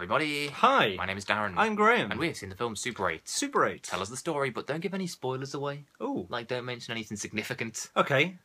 everybody. Hi. My name is Darren. I'm Graham. And we have seen the film Super 8. Super 8. Tell us the story, but don't give any spoilers away. Oh. Like, don't mention anything significant. Okay.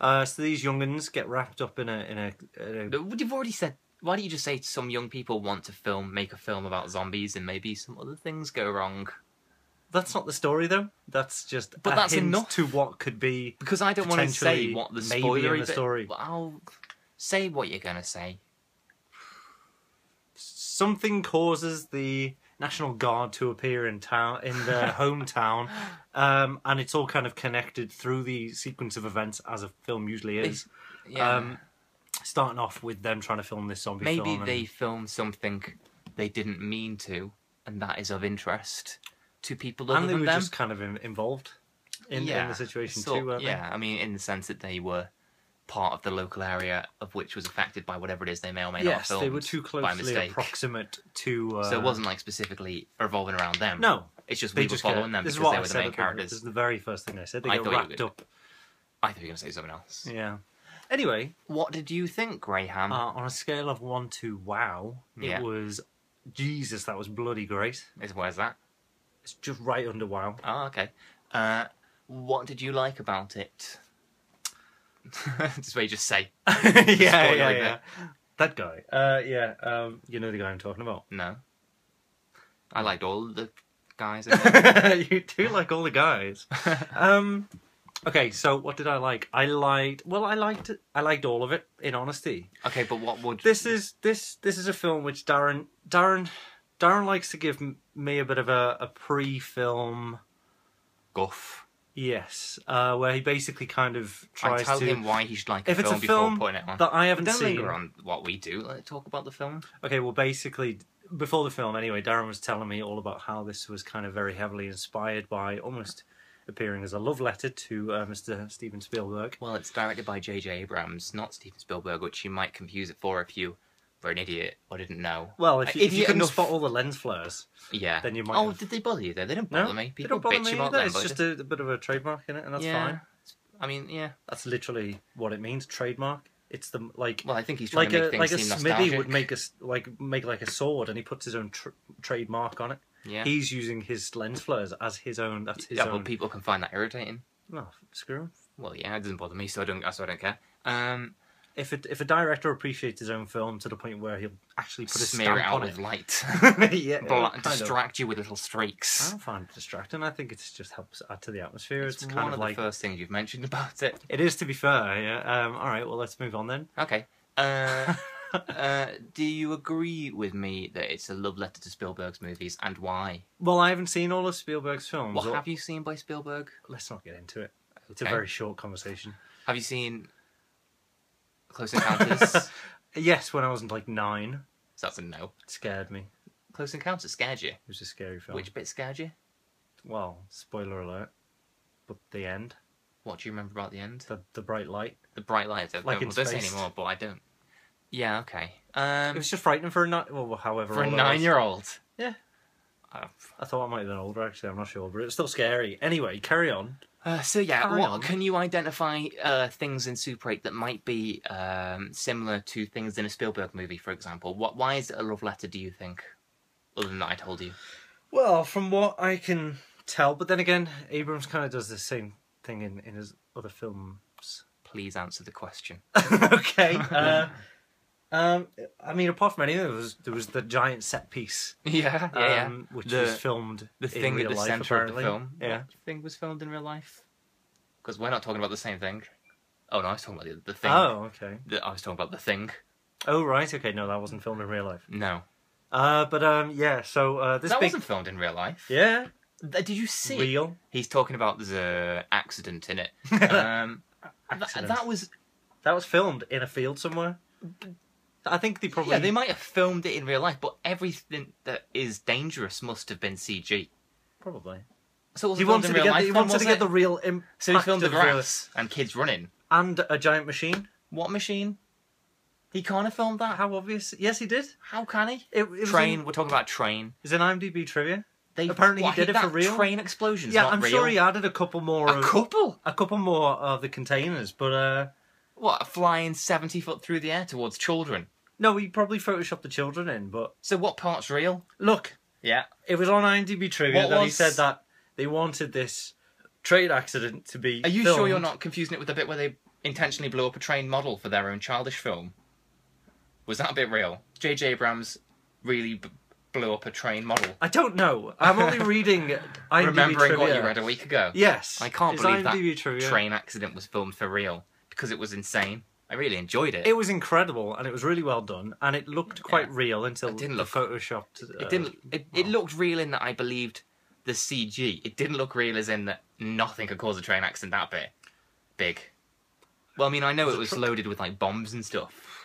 So these young'uns get wrapped up in a... No, you've already said... Why don't you just say some young people want to make a film about zombies and maybe some other things go wrong? That's not the story, though. That's just that's hint enough to what could be... Because I don't want to say what the spoilery in the story. Well, I'll say what you're going to say. Something causes the National Guard to appear in their hometown, and it's all kind of connected through the sequence of events, as a film usually is. Starting off with them trying to film this zombie film. Maybe they filmed something they didn't mean to, and that is of interest to people other than them. And they were just kind of involved in the situation too, weren't they? Yeah, I mean, in the sense that they were part of the local area of which was affected by whatever it is they may or may not have filmed. Yes, they were too closely approximate to... So it wasn't like specifically revolving around them. No. It's just we were following them because they were the main characters. This is the very first thing I said. They get wrapped up. I thought you were going to say something else. Yeah. Anyway. What did you think, Graham? On a scale of 1 to wow, it was... Jesus, that was bloody great. Where's that? It's just right under wow. Oh, okay. What did you like about it? Just what you just say. yeah. That guy. You know the guy I'm talking about? No. I liked all the guys. You do like all the guys. Okay, so what did I like? I liked all of it, in honesty. Okay, but what would... This is a film which Darren likes to give me a bit of a pre-film guff. Yes, where he basically kind of tries to... I tell him why he should like a film before putting it on. That I haven't seen... Don't linger on what we do. Let's talk about the film. Okay, well, basically, before the film, anyway, Darren was telling me all about how this was kind of very heavily inspired by, almost appearing as a love letter to Mr. Steven Spielberg. Well, it's directed by J.J. Abrams, not Steven Spielberg, which you might confuse it for if you were an idiot or didn't know. Well, if you couldn't spot all the lens flares, then you might. Oh, did they bother you though? They didn't bother me. People they don't bother bitch me about either. them. It's just a bit of a trademark in it, and that's fine. I mean, yeah, that's literally what it means. Trademark. It's the like. Well, I think he's trying to make things seem nostalgic. Smithy would make like a sword, and he puts his own trademark on it. Yeah. He's using his lens flares as his own. That's his own. Yeah, well, people can find that irritating. No, screw him. Well, yeah, it doesn't bother me, so I don't care. If a director appreciates his own film to the point where he'll actually put a smear stamp it out on with light, distract you with little streaks. I don't find it distracting. I think it just helps add to the atmosphere. It's kind one of the first things you've mentioned about it. It is, to be fair. Yeah. All right. Well, let's move on then. Okay. Do you agree with me that it's a love letter to Spielberg's movies, and why? Well, I haven't seen all of Spielberg's films. What have you seen by Spielberg? Let's not get into it. It's a very short conversation. Have you seen Close Encounters? Yes, when I was like 9. So that's a no. It scared me. Close Encounters scared you? It was a scary film. Which bit scared you? Well, spoiler alert. But the end. What do you remember about the end? The bright light. The bright light. Like don't say anymore, but I don't. Yeah, okay. It was just frightening for a however for a 9-year-old. Yeah. I thought I might have been older, actually. I'm not sure, but it was still scary. Anyway, carry on. Can you identify things in Super 8 that might be similar to things in a Spielberg movie, for example? Why is it a love letter, do you think? Other than that I told you. Well, from what I can tell, but then again, Abrams kind of does the same thing in his other films. Please answer the question. Okay. I mean, apart from anything, there was the giant set piece. Which was filmed the thing in real at the life, centre apparently. of the film. Yeah. What thing was filmed in real life? Because we're not talking about the same thing. Oh no, I was talking about the thing. Oh, okay. I was talking about the thing. Oh right, okay. No, that wasn't filmed in real life. No. Yeah. So this wasn't filmed in real life. Yeah. Did you see? Real. He's talking about there's a accident in it. Accident. That was filmed in a field somewhere. I think they probably... Yeah, they might have filmed it in real life, but everything that is dangerous must have been CG. Probably. So he wanted to get the real impact. So he filmed the grass and kids running. And a giant machine. What machine? He can't have filmed that. How obvious? Yes, he did. How can he? Train. We're talking about Train. Is in IMDb trivia. Apparently he did it for real. Train explosions. Yeah, not I'm real. sure he added a couple more. A couple more of the containers, but what? Flying 70 foot through the air towards children. No, he probably photoshopped the children in, but... So what part's real? Look, Yeah. it was on IMDb Trivia that he said that they wanted this train accident to be Are you filmed. sure you're not confusing it with the bit where they intentionally blew up a train model for their own childish film? Was that a bit real? J.J. Abrams really blew up a train model? I don't know. I'm only reading IMDb Remembering Trivia. what you read a week ago. Yes. I can't It's believe IMDb that Trivia. train accident was filmed for real, because it was insane. I really enjoyed it. It was incredible, and it was really well done, and it looked quite real until It didn't the look- photoshopped... It didn't. It looked real in that I believed the CG. It didn't look real as in that nothing could cause a train accident that big. Well, I mean, I know it was loaded with like bombs and stuff.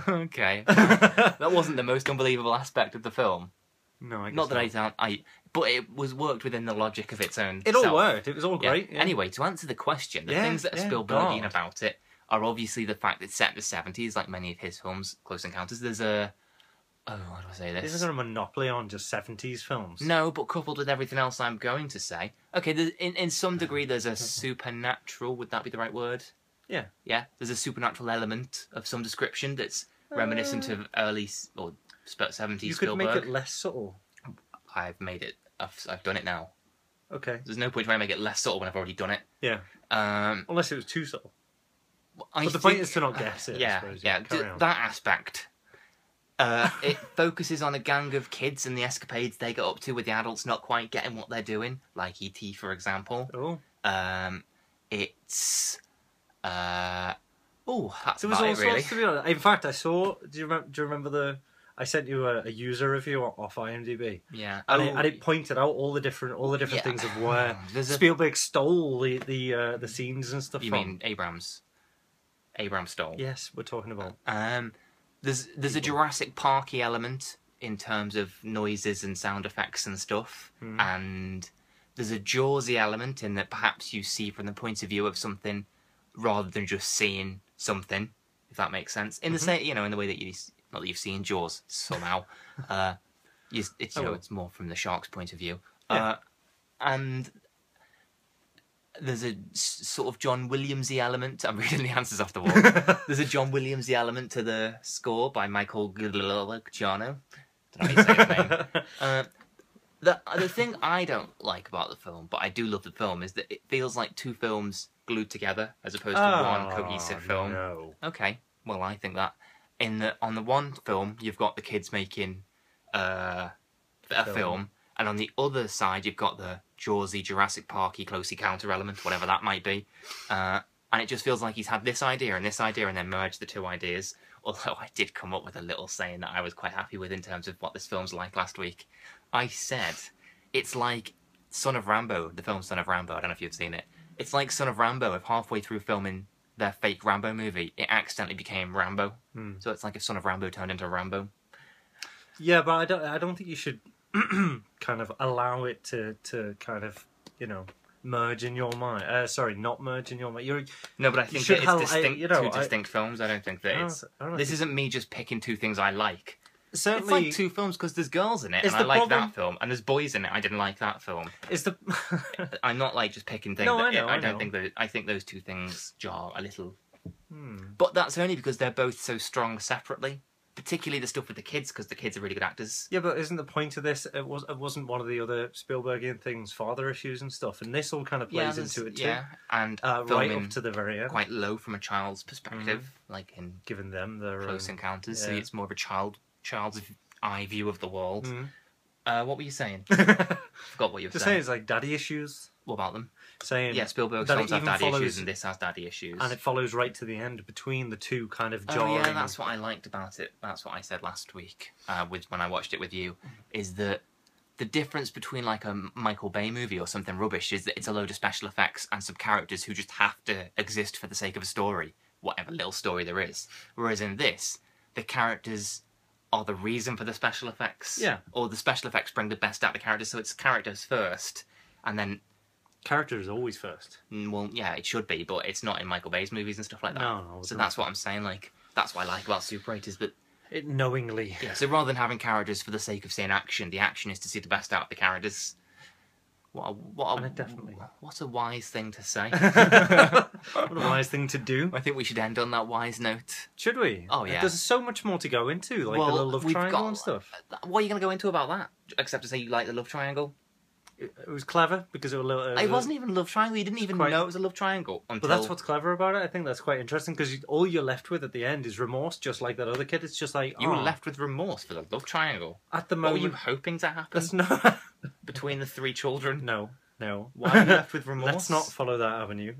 Okay, that wasn't the most unbelievable aspect of the film. No, I guess Not that but it was worked within the logic of its own. It all self. worked. It was all Yeah. great. Yeah. Anyway, to answer the question, the Yeah, things that are yeah, Spielbergian God. about it are obviously the fact that it's set in the 70s, like many of his films, Close Encounters. There's a... Oh, how do I say this? Isn't there a monopoly on just 70s films? No, but coupled with everything else I'm going to say. Okay, in some degree there's a supernatural, would that be the right word? Yeah. Yeah, there's a supernatural element of some description that's reminiscent of early or 70s You could Spielberg. make it less subtle. I've made it. I've done it now. Okay. There's no point trying to make it less subtle when I've already done it. Yeah. Unless it was too subtle. But the point is to not guess it. I Yeah, suppose. yeah. Carry on. That aspect. It focuses on a gang of kids and the escapades they get up to with the adults not quite getting what they're doing, like E.T. for example. Oh. It's that's There was about all it really. sorts to be honest. In fact, I saw. Do you remember I sent you a user review off IMDb. Yeah, And it pointed out all the different Yeah. things of where There's a- Spielberg stole the scenes and stuff You from. mean Abrams stole? Yes, we're talking about. There's a Jurassic Parky element in terms of noises and sound effects and stuff, and there's a Jawsy element in that perhaps you see from the point of view of something rather than just seeing something, if that makes sense. In the same, in the way that not that you've seen Jaws somehow, it's more from the shark's point of view, Yeah. and there's a sort of John Williamsy element. I'm reading the answers off the wall. There's a John Williamsy element to the score by Michael Giacchino. Don't know how you say his name. The thing I don't like about the film, but I do love the film, is that it feels like two films glued together as opposed to one cohesive film. No. Okay, well I think that on the one film you've got the kids making a film, and on the other side you've got the Jawsy, Jurassic Parky, Close Encounter element, whatever that might be, and it just feels like he's had this idea and then merged the two ideas. Although I did come up with a little saying that I was quite happy with in terms of what this film's like last week. I said, it's like Son of Rambo, the film Son of Rambo. I don't know if you've seen it. It's like Son of Rambo, if halfway through filming their fake Rambo movie, it accidentally became Rambo. So it's like if Son of Rambo turned into Rambo. Yeah, but I don't think you should kind of allow it to kind of, merge in your mind. Sorry, not merge in your mind. No, but I think should that it's have- two distinct films. I don't think that I it's... don't This think- isn't me just picking two things I like. Certainly, It's like two films because there's girls in it, Is and I the like problem- that film, and there's boys in it. I didn't like that film. is the I'm not like just picking things. No, that, I know, I don't know. think that. I think those two things jar a little. But that's only because they're both so strong separately. Particularly the stuff with the kids, because the kids are really good actors. Yeah, but isn't the point of this? It wasn't one of the other Spielbergian things, father issues and stuff, and this all kind of plays into it too. Yeah, and Right filming up to the very end, quite low from a child's perspective, like in giving them their Close own, Encounters. So yeah. it's more of a child's eye view of the world. What were you saying? Forgot what you were Just saying, saying. it's like daddy issues. What about them? Saying Yeah, Spielberg's that films it have even daddy follows- issues, and this has daddy issues. and it follows right to the end between the two kind of Oh jarring. yeah, that's what I liked about it. That's what I said last week when I watched it with you, is that the difference between like a Michael Bay movie or something rubbish is that it's a load of special effects and some characters who just have to exist for the sake of a story, whatever little story there is. Whereas in this, the characters are the reason for the special effects. Yeah. Or the special effects bring the best out of the characters, so it's characters first, and then Character is always first. well, yeah, it should be, but it's not in Michael Bay's movies and stuff like that. No, So that's what I'm saying. Like, that's what I like about Super 8 is that, It knowingly. yeah. So rather than having characters for the sake of seeing action, the action is to see the best out of the characters. What a wise thing to say. What a wise thing to do. I think we should end on that wise note. Should we? Oh, yeah. There's so much more to go into, like the little love triangle and stuff. What are you going to go into about that? Except to say you like the love triangle? It was clever because it was a little. It wasn't even a love triangle. You didn't even know it was a love triangle until. But that's what's clever about it. I think that's quite interesting because all you're left with at the end is remorse, just like that other kid. It's just like you were left with remorse for the love triangle. At the moment, what were you hoping to happen? That's not between the three children. No. Why are you left with remorse? Let's not follow that avenue.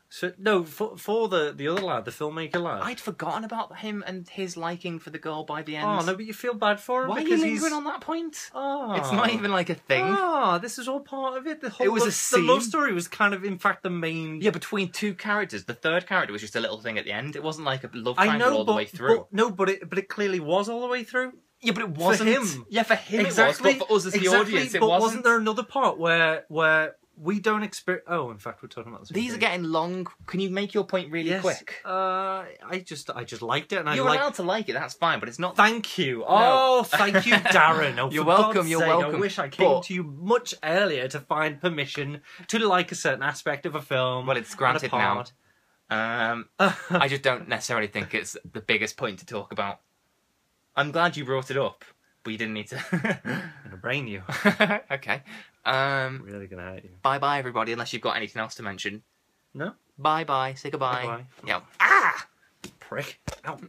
So no, for the other lad, the filmmaker lad. I'd forgotten about him and his liking for the girl by the end. Oh no, but you feel bad for him. Why because are you lingering on that point? Oh, it's not even like a thing. Oh, this is all part of it. It was a scene. The love story was kind of, in fact, the main. Yeah, between two characters. The third character was just a little thing at the end. It wasn't like a love triangle all the way through. But it clearly was all the way through. Yeah, but it wasn't. For him. Yeah, for him exactly. It was. But for us as the audience, it wasn't. Wasn't there another part where we don't experience... Oh, in fact, we're talking about this. These are getting long. Can you make your point really quick? I just liked it. And you're allowed to like it, that's fine, but it's not... Thank you. Oh, thank you, Darren. Oh, you're welcome, you're welcome. I wish I came to you much earlier to find permission to like a certain aspect of a film. Well, it's granted now. I just don't necessarily think it's the biggest point to talk about. I'm glad you brought it up, but you didn't need to. I'm gonna brain you. Okay. Really gonna hurt you. Bye, everybody. Unless you've got anything else to mention. No. Bye. Say goodbye. Bye. Yeah. Ah! Prick. Ow.